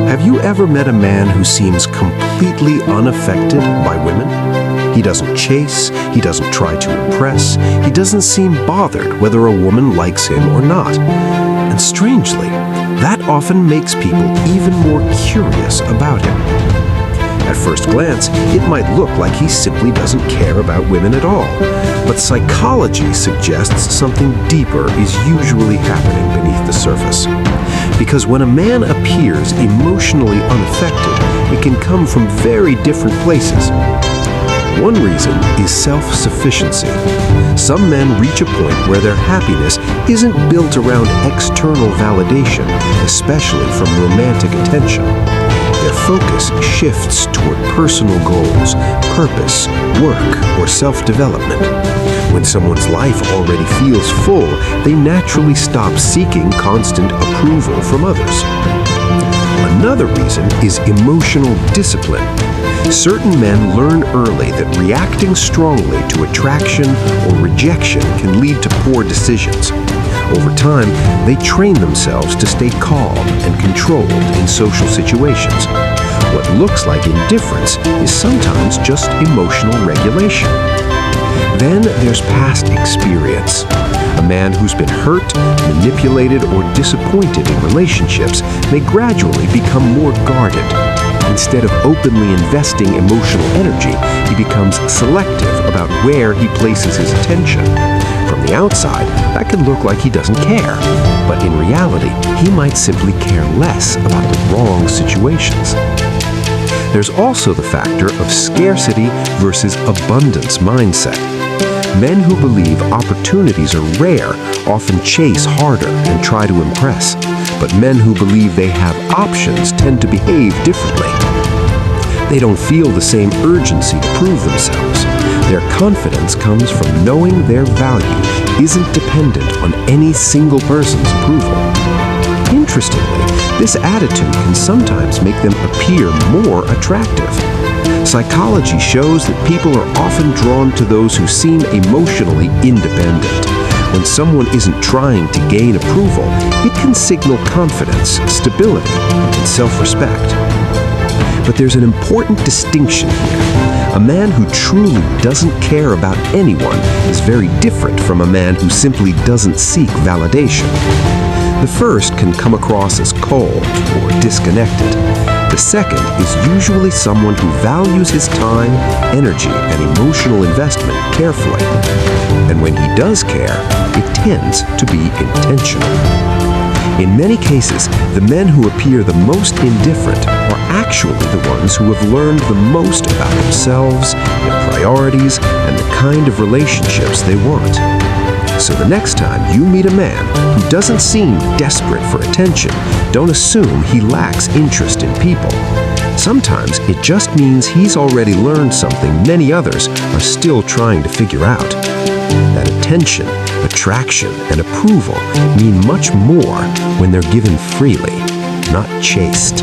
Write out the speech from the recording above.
Have you ever met a man who seems completely unaffected by women? He doesn't chase, he doesn't try to impress, he doesn't seem bothered whether a woman likes him or not. And strangely, that often makes people even more curious about him. At first glance, it might look like he simply doesn't care about women at all. But psychology suggests something deeper is usually happening beneath the surface. Because when a man appears emotionally unaffected, it can come from very different places. One reason is self-sufficiency. Some men reach a point where their happiness isn't built around external validation, especially from romantic attention. Their focus shifts toward personal goals, purpose, work, or self-development. When someone's life already feels full, they naturally stop seeking constant approval from others. Another reason is emotional discipline. Certain men learn early that reacting strongly to attraction or rejection can lead to poor decisions. Over time, they train themselves to stay calm and controlled in social situations. What looks like indifference is sometimes just emotional regulation. Then there's past experience. A man who's been hurt, manipulated, or disappointed in relationships may gradually become more guarded. Instead of openly investing emotional energy, he becomes selective about where he places his attention. From the outside, that can look like he doesn't care, but in reality, he might simply care less about the wrong situations. There's also the factor of scarcity versus abundance mindset. Men who believe opportunities are rare often chase harder and try to impress, but men who believe they have options tend to behave differently. They don't feel the same urgency to prove themselves. Their confidence comes from knowing their value isn't dependent on any single person's approval. Interestingly, this attitude can sometimes make them appear more attractive. Psychology shows that people are often drawn to those who seem emotionally independent. When someone isn't trying to gain approval, it can signal confidence, stability, and self-respect. But there's an important distinction here. A man who truly doesn't care about anyone is very different from a man who simply doesn't seek validation. The first can come across as cold or disconnected. The second is usually someone who values his time, energy, and emotional investment carefully. And when he does care, it tends to be intentional. In many cases, the men who appear the most indifferent are actually the ones who have learned the most about themselves, their priorities, and the kind of relationships they want. So the next time you meet a man who doesn't seem desperate for attention, don't assume he lacks interest in people. Sometimes it just means he's already learned something many others are still trying to figure out. That attention, attraction, and approval mean much more when they're given freely, not chased.